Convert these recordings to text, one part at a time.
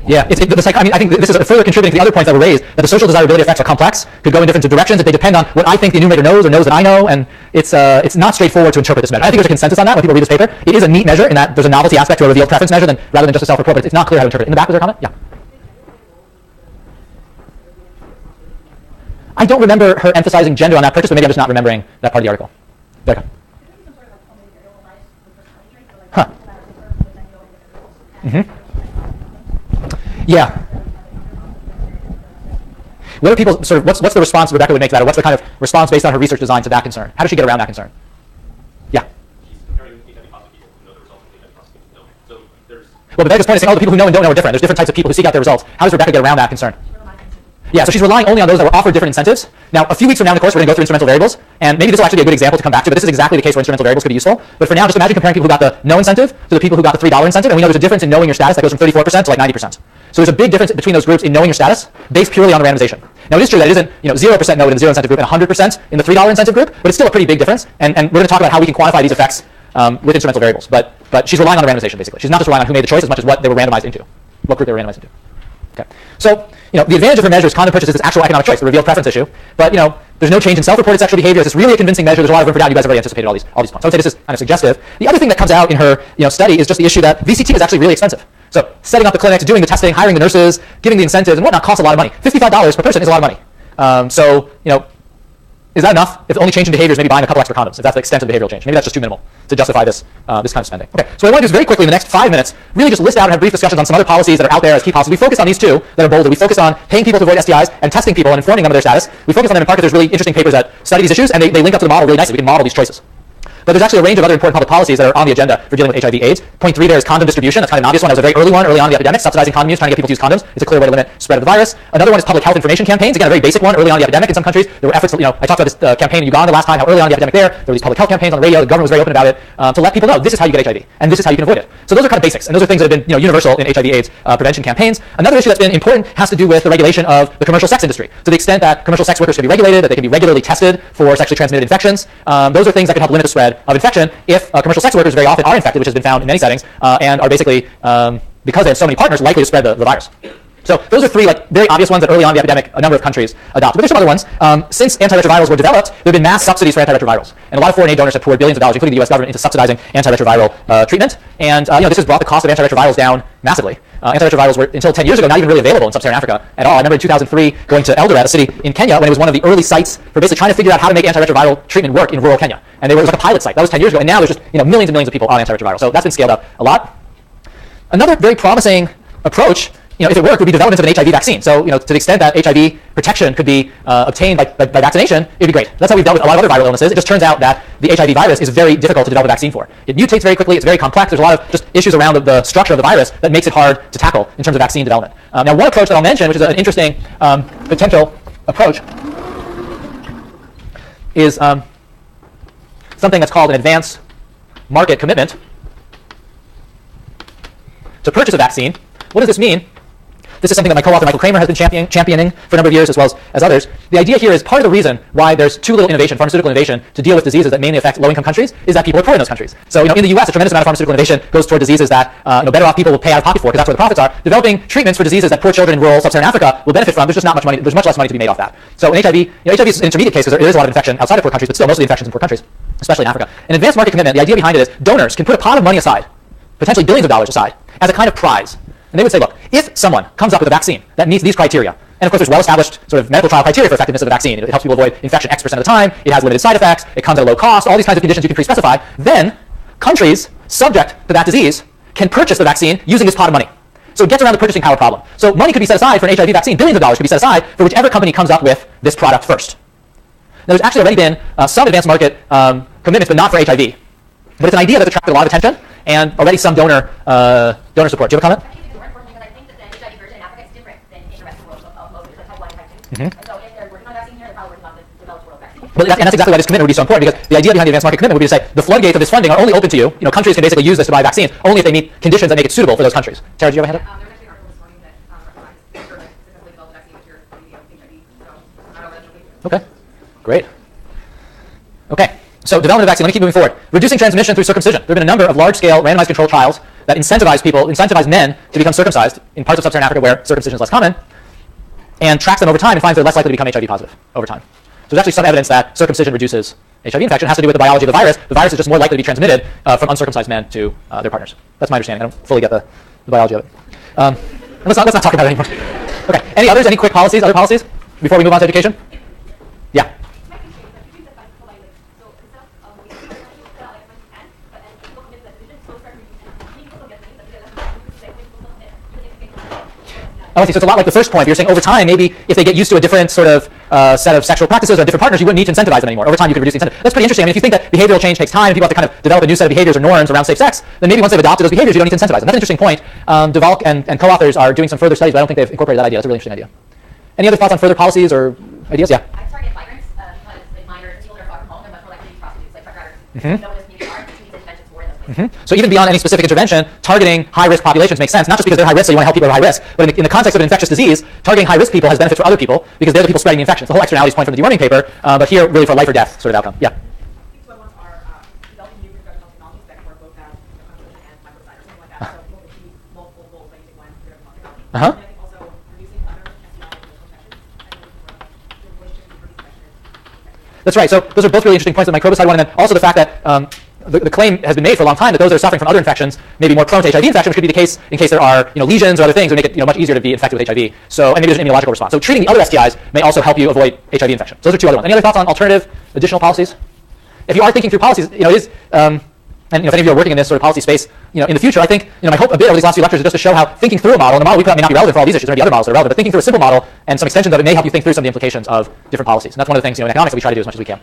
Yeah, I mean, I think this is further contributing to the other points that were raised, that the social desirability effects are complex, could go in different directions if they depend on what I think the enumerator knows or knows that I know, and it's not straightforward to interpret this measure. I think there's a consensus on that when people read this paper. It is a neat measure in that there's a novelty aspect to a revealed preference measure rather than just a self-report, but it's not clear how to interpret it. In the back, was there a comment? Yeah. I don't remember her emphasizing gender on that purchase, but maybe I'm just not remembering that part of the article. Okay. Huh. Mm-hmm. Yeah. What are people sort of? What's the response Rebecca would make to that, or what's the kind of response based on her research design to that concern? How does she get around that concern? Yeah. Well, Rebecca's point is saying, the people who know and don't know are different. There's different types of people who seek out their results. How does Rebecca get around that concern? Yeah, so she's relying only on those that were offered different incentives. Now, a few weeks from now in the course, we're going to go through instrumental variables, and maybe this will actually be a good example to come back to, but this is exactly the case where instrumental variables could be useful. But for now, just imagine comparing people who got the no incentive to the people who got the $3 incentive, and we know there's a difference in knowing your status that goes from 34% to like 90%. So there's a big difference between those groups in knowing your status based purely on the randomization. Now, it is true that it isn't 0% know in the 0 incentive group and 100% in the $3 incentive group, but it's still a pretty big difference, and we're going to talk about how we can quantify these effects with instrumental variables. But she's relying on the randomization, basically. She's not just relying on who made the choice as much as what they were randomized into, what group they were randomized into. Okay. So, the advantage of her measure is condom purchase is its actual economic choice, the revealed preference issue. But, there's no change in self-reported sexual behavior. It's really a convincing measure. There's a lot of room for doubt. You guys have already anticipated all these points. So I would say this is kind of suggestive. The other thing that comes out in her, study is just the issue that VCT is actually really expensive. So setting up the clinics, doing the testing, hiring the nurses, giving the incentives and whatnot costs a lot of money. $55 per person is a lot of money. So, is that enough? If the only change in behavior is maybe buying a couple extra condoms, if that's the extent of behavioral change. Maybe that's just too minimal to justify this kind of spending. Okay, so what I want to do is very quickly in the next 5 minutes, really just list out and have brief discussions on some other policies that are out there as key policies. We focus on these two that are bolded. We focus on paying people to avoid STIs and testing people and informing them of their status. We focus on them in part because there's really interesting papers that study these issues and they link up to the model really nicely. We can model these choices. But there's actually a range of other important public policies that are on the agenda for dealing with HIV/AIDS. Point 3 there is condom distribution. That's kind of an obvious one. That was a very early one, early on in the epidemic, subsidizing condom use, trying to get people to use condoms. It's a clear way to limit spread of the virus. Another one is public health information campaigns. Again, a very basic one, early on in the epidemic in some countries. There were efforts, I talked about this campaign in Uganda last time, how early on in the epidemic there were these public health campaigns on the radio. The government was very open about it to let people know this is how you get HIV and this is how you can avoid it. So those are kind of basics, and those are things that have been universal in HIV/AIDS prevention campaigns. Another issue that's been important has to do with the regulation of the commercial sex industry. To the extent that commercial sex workers should be regulated, that they can be regularly tested for sexually transmitted infections, those are things that can help limit the spread of infection if commercial sex workers very often are infected, which has been found in many settings, and are basically, because they have so many partners, likely to spread the virus. So those are three very obvious ones that early on in the epidemic a number of countries adopted. But there's some other ones. Since antiretrovirals were developed, there have been mass subsidies for antiretrovirals. And a lot of foreign aid donors have poured billions of dollars, including the US government, into subsidizing antiretroviral treatment. And this has brought the cost of antiretrovirals down massively. Antiretrovirals were, until 10 years ago, not even really available in sub-Saharan Africa at all. I remember in 2003 going to Eldoret, a city in Kenya, when it was one of the early sites for basically trying to figure out how to make antiretroviral treatment work in rural Kenya. And it was like a pilot site. That was 10 years ago. And now there's just millions and millions of people on antiretrovirals. So that's been scaled up a lot. Another very promising approach, if it worked, would be development of an HIV vaccine. So, to the extent that HIV protection could be obtained by vaccination, it would be great. That's how we've dealt with a lot of other viral illnesses. It just turns out that the HIV virus is very difficult to develop a vaccine for. It mutates very quickly. It's very complex. There's a lot of just issues around the structure of the virus that makes it hard to tackle in terms of vaccine development. Now, one approach that I'll mention, which is an interesting potential approach, is something that's called an advance market commitment to purchase a vaccine. What does this mean? This is something that my co-author Michael Kramer has been championing for a number of years, as well as others. The idea here is part of the reason why there's too little innovation, pharmaceutical innovation, to deal with diseases that mainly affect low-income countries is that people are poor in those countries. So, in the U.S., a tremendous amount of pharmaceutical innovation goes toward diseases that better off people will pay out of pocket for, because that's where the profits are. Developing treatments for diseases that poor children in rural sub-Saharan Africa will benefit from. There's just not much money. There's much less money to be made off that. So, in HIV, HIV is an intermediate case because there is a lot of infection outside of poor countries, but still most of the infections in poor countries, especially in Africa. An advanced market commitment, the idea behind it is donors can put a pot of money aside, potentially billions of dollars aside, as a kind of prize. And they would say, look, if someone comes up with a vaccine that meets these criteria, and of course there's well-established sort of medical trial criteria for effectiveness of the vaccine, it helps people avoid infection X% of the time, it has limited side effects, it comes at a low cost, all these kinds of conditions you can pre-specify, then countries subject to that disease can purchase the vaccine using this pot of money. So it gets around the purchasing power problem. So money could be set aside for an HIV vaccine, billions of dollars could be set aside for whichever company comes up with this product first. Now there's actually already been some advanced market commitments, but not for HIV. But it's an idea that's attracted a lot of attention, and already some donor support. Do you have a comment? Mm-hmm. And so if they're working on a vaccine here, they're probably working on the developed world vaccine. And that's exactly why this commitment would be so important, because the idea behind the advanced market commitment would be to say the floodgates of this funding are only open to you. Countries can basically use this to buy vaccines only if they meet conditions that make it suitable for those countries. Tara, do you have a hand up? There was actually an article this morning that recommends for successfully developed vaccine if you're HIV. So I don't know if that's okay, great. Okay, so development of vaccine. Let me keep moving forward. Reducing transmission through circumcision. There have been a number of large-scale randomized controlled trials that incentivize men to become circumcised in parts of sub-Saharan Africa where circumcision is less common, and tracks them over time and finds they're less likely to become HIV positive over time. So there's actually some evidence that circumcision reduces HIV infection. It has to do with the biology of the virus. The virus is just more likely to be transmitted from uncircumcised men to their partners. That's my understanding. I don't fully get the biology of it. Let's not talk about it anymore. Okay. Any others? Any quick policies? Other policies before we move on to education? Yeah. Oh, I see. So it's a lot like the first point. You're saying over time, maybe if they get used to a different sort of set of sexual practices or different partners, you wouldn't need to incentivize them anymore. Over time, you could reduce the incentive. That's pretty interesting. I mean, if you think that behavioral change takes time and people have to kind of develop a new set of behaviors or norms around safe sex, then maybe once they've adopted those behaviors, you don't need to incentivize them. That's an interesting point. Devalk and co-authors are doing some further studies, but I don't think they've incorporated that idea. That's a really interesting idea. Any other thoughts on further policies or ideas? Yeah. I target migrants because like minors, people that are far from home, they're much more likely to be prostitutes, like truck drivers. Know what this community are, which means interventions more in those places. So even beyond any specific intervention, targeting high-risk populations makes sense, not just because they're high risk, so you want to help people who are high risk, but in the context of an infectious disease, targeting high-risk people has benefits for other people because they're the people spreading the infection. It's the whole externalities point from the deworming paper, but here really for life or death sort of outcome. Yeah. These ones are developing new reproductive technologies that can work both as conservation and microcide or something like that. So people can achieve multiple goals by using one reproductive technology. And I think also reducing other STIs and infections and the relationship between infection. That's right. So those are both really interesting points, the microbicide one, and then also the fact that the claim has been made for a long time that those that are suffering from other infections may be more prone to HIV infection, which could be the case in case there are lesions or other things that make it much easier to be infected with HIV. So and maybe there's an immunological response. So treating the other STIs may also help you avoid HIV infection. So those are two other ones. Any other thoughts on alternative additional policies? If you are thinking through policies, it is. And if any of you are working in this sort of policy space, in the future, I think my hope a bit over these last few lectures is just to show how thinking through a model, and the model we put out may not be relevant for all these issues, there may be other models that are relevant, but thinking through a simple model and some extensions of it may help you think through some of the implications of different policies. And that's one of the things in economics that we try to do as much as we can.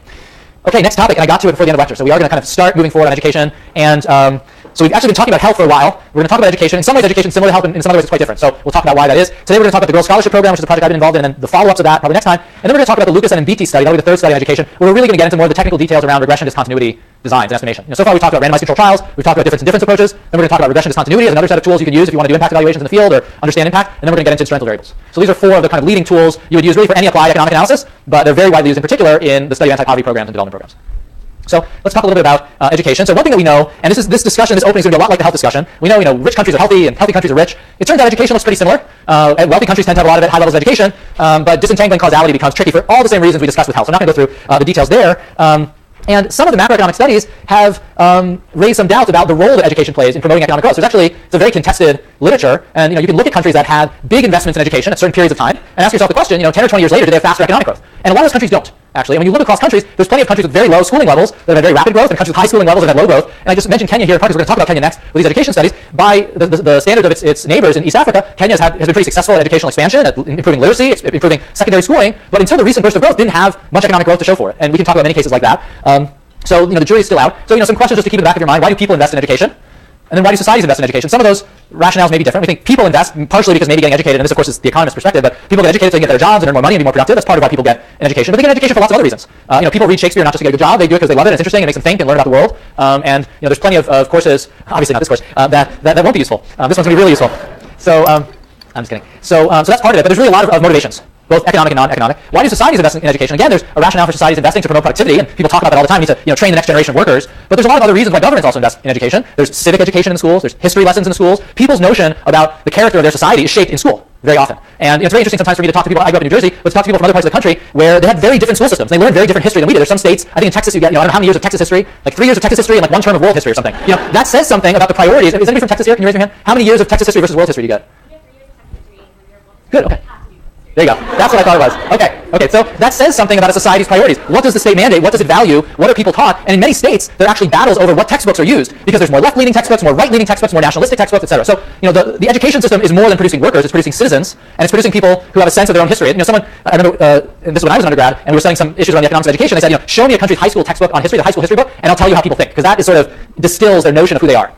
Okay, next topic, and I got to it before the end of the lecture, so we are going to kind of start moving forward on education, and so we've actually been talking about health for a while. We're going to talk about education. In some ways, education is similar to health, and in some other ways, it's quite different. So we'll talk about why that is. Today, we're going to talk about the Girls Scholarship Program, which is a project I've been involved in, and then the follow-ups of that probably next time. And then we're going to talk about the Lucas and Mbiti study, that'll be the third study on education, where we're really going to get into more of the technical details around regression discontinuity designs and estimation. So far, we've talked about randomized control trials, we've talked about difference in difference approaches, then we're going to talk about regression discontinuity as another set of tools you can use if you want to do impact evaluations in the field or understand impact, and then we're going to get into instrumental variables. So these are four of the kind of leading tools you would use really for any applied economic analysis, but they're very widely used in particular in the study of anti-poverty programs and development programs. So let's talk a little bit about education. So one thing that we know, and this discussion, this opening is going to be a lot like the health discussion. We know, rich countries are healthy and healthy countries are rich. It turns out education looks pretty similar. And wealthy countries tend to have a lot of it, high levels of education, but disentangling causality becomes tricky for all the same reasons we discussed with health. So I'm not going to go through the details there. And some of the macroeconomic studies have raised some doubts about the role that education plays in promoting economic growth. So it's a very contested literature, and you can look at countries that had big investments in education at certain periods of time, and ask yourself the question, 10 or 20 years later, do they have faster economic growth? And a lot of those countries don't, actually. And when you look across countries, there's plenty of countries with very low schooling levels that have had very rapid growth, and countries with high schooling levels that have had low growth. And I just mentioned Kenya here in part because we're going to talk about Kenya next with these education studies. By the standards of its neighbors in East Africa, Kenya has been pretty successful at educational expansion, at improving literacy, improving secondary schooling, but until the recent burst of growth, didn't have much economic growth to show for it. And we can talk about many cases like that. So the jury is still out. So some questions just to keep in the back of your mind. Why do people invest in education? And then why do societies invest in education? Some of those rationales may be different. We think people invest partially because maybe getting educated, and this of course is the economist's perspective, but people get educated so they can get better jobs and earn more money and be more productive. That's part of why people get an education. But they get an education for lots of other reasons. People read Shakespeare not just to get a good job. They do it because they love it. It's interesting. It makes them think and learn about the world. And there's plenty of courses, obviously not this course, that won't be useful. This one's going to be really useful. So I'm just kidding. So that's part of it. But there's really a lot of motivations, both economic and non-economic. Why do societies invest in education? Again, there's a rationale for societies investing to promote productivity, and people talk about that all the time. We need to train the next generation of workers. But there's a lot of other reasons why governments also invest in education. There's civic education in schools. There's history lessons in schools. People's notion about the character of their society is shaped in school very often. And it's very interesting sometimes for me to talk to people. I grew up in New Jersey, but to talk to people from other parts of the country where they had very different school systems. They learned very different history than we did. There's some states, I think in Texas, you get, I don't know how many years of Texas history, like 3 years of Texas history and like 1 term of world history or something. That says something about the priorities. Is anybody from Texas here? Can you raise your hand? How many years of Texas history versus world history do you get? Good, okay. There you go. That's what I thought it was. Okay. So that says something about a society's priorities. What does the state mandate? What does it value? What are people taught? And in many states, there are actually battles over what textbooks are used because there's more left-leaning textbooks, more right-leaning textbooks, more nationalistic textbooks, etc. So the education system is more than producing workers. It's producing citizens, and it's producing people who have a sense of their own history. I remember this is when I was an undergrad, and we were studying some issues around the economics of education. They said, show me a country's high school textbook on history, the high school history book, and I'll tell you how people think, because that is sort of distills their notion of who they are.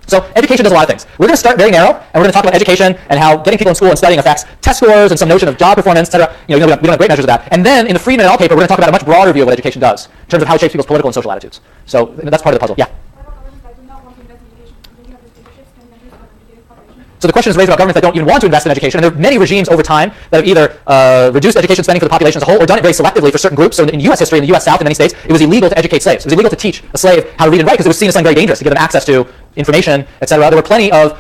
So education does a lot of things. We're going to start very narrow, and we're going to talk about education and how getting people in school and studying affects test scores and some notion of job performance, etc. We don't have great measures of that. And then in the Friedman et al. Paper, we're going to talk about a much broader view of what education does in terms of how it shapes people's political and social attitudes. So that's part of the puzzle. Yeah. So the question is raised about governments that don't even want to invest in education, and there are many regimes over time that have either reduced education spending for the population as a whole or done it very selectively for certain groups. So in U.S. history, in the U.S. South, in many states, it was illegal to educate slaves. It was illegal to teach a slave how to read and write because it was seen as something very dangerous to give them access to information, etc. There were plenty of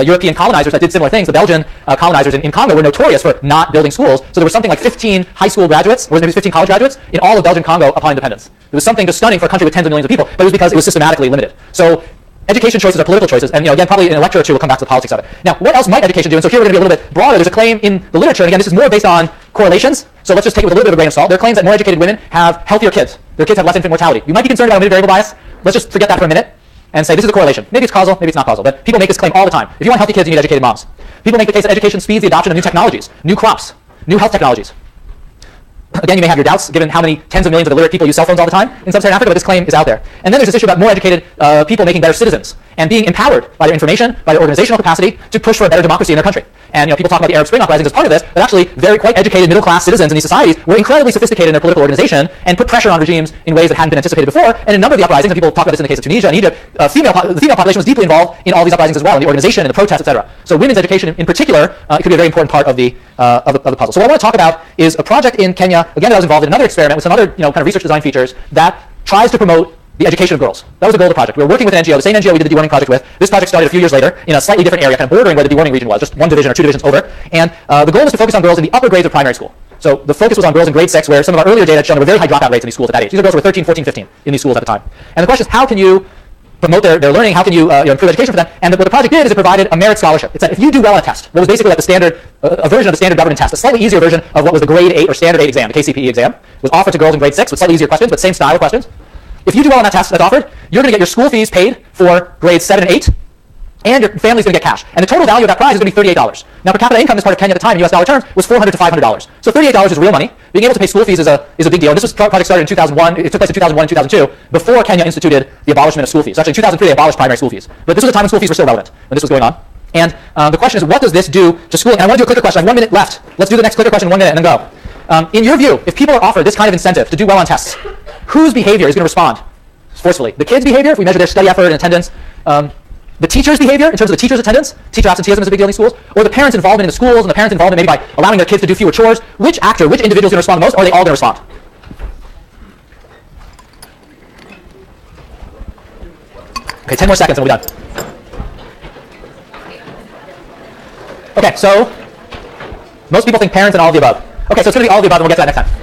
European colonizers that did similar things. The Belgian colonizers in Congo were notorious for not building schools. So there was something like 15 high school graduates, or maybe 15 college graduates, in all of Belgian Congo upon independence. It was something just stunning for a country with tens of millions of people, but it was because it was systematically limited. So education choices are political choices, and again, probably in a lecture or two, we'll come back to the politics of it. Now, what else might education do? And so here we're going to be a little bit broader. There's a claim in the literature, and again, this is more based on correlations. So let's just take it with a little bit of a grain of salt. There are claims that more educated women have healthier kids. Their kids have less infant mortality. You might be concerned about omitted variable bias. Let's just forget that for a minute and say this is a correlation. Maybe it's causal, maybe it's not causal, but people make this claim all the time. If you want healthy kids, you need educated moms. People make the case that education speeds the adoption of new technologies, new crops, new health technologies. Again, you may have your doubts given how many tens of millions of illiterate people use cell phones all the time in sub-Saharan Africa, but this claim is out there. And then there's this issue about more educated people making better citizens and being empowered by their information, by their organizational capacity to push for a better democracy in their country. And people talk about the Arab Spring uprisings as part of this, but actually very quite educated middle-class citizens in these societies were incredibly sophisticated in their political organization and put pressure on regimes in ways that hadn't been anticipated before. And in a number of the uprisings, and people talk about this in the case of Tunisia and Egypt, the female population was deeply involved in all these uprisings as well, in the organization, in the protests, etc. So women's education in particular could be a very important part of the puzzle. So what I want to talk about is a project in Kenya, again, that I was involved in, another experiment with some other kind of research design features that tries to promote the education of girls. That was the goal of the project. We were working with an NGO, the same NGO we did the dewarning project with. This project started a few years later in a slightly different area, kind of bordering where the dewarning region was, just one division or two divisions over. And the goal was to focus on girls in the upper grades of primary school. So the focus was on girls in grade 6, where some of our earlier data had shown there were very high dropout rates in these schools at that age. These are girls who were 13, 14, 15 in these schools at the time. And the question is, how can you promote their learning? How can you improve education for them? And what the project did is it provided a merit scholarship. It said if you do well on a test, what was basically like the standard, a version of the standard government test, a slightly easier version of what was the grade 8 or standard 8 exam, the KCPE exam, was offered to girls in grade 6 with slightly easier questions, but same style of questions. If you do well on that test that's offered, you're going to get your school fees paid for grades 7 and 8, and your family's going to get cash. And the total value of that prize is going to be $38. Now, per capita income in this part of Kenya at the time in US dollar terms was $400 to $500. So $38 is real money. Being able to pay school fees is a big deal. And this project started in 2001. It took place in 2001 and 2002, before Kenya instituted the abolishment of school fees. So actually, in 2003, they abolished primary school fees. But this was a time when school fees were still relevant, when this was going on. And the question is, what does this do to schooling? And I want to do a clicker question. I have 1 minute left. Let's do the next clicker question in 1 minute and then go. In your view, if people are offered this kind of incentive to do well on tests, whose behavior is going to respond forcefully? The kids' behavior, if we measure their study effort and attendance, the teacher's behavior in terms of the teacher's attendance, teacher absenteeism is a big deal in these schools, or the parents' involvement in the schools and the parents' involvement maybe by allowing their kids to do fewer chores. Which actor, which individual is going to respond the most, or are they all going to respond? Okay, 10 more seconds and we'll be done. Okay, so most people think parents and all of the above. Okay, so it's going to be all of the above and we'll get to that next time.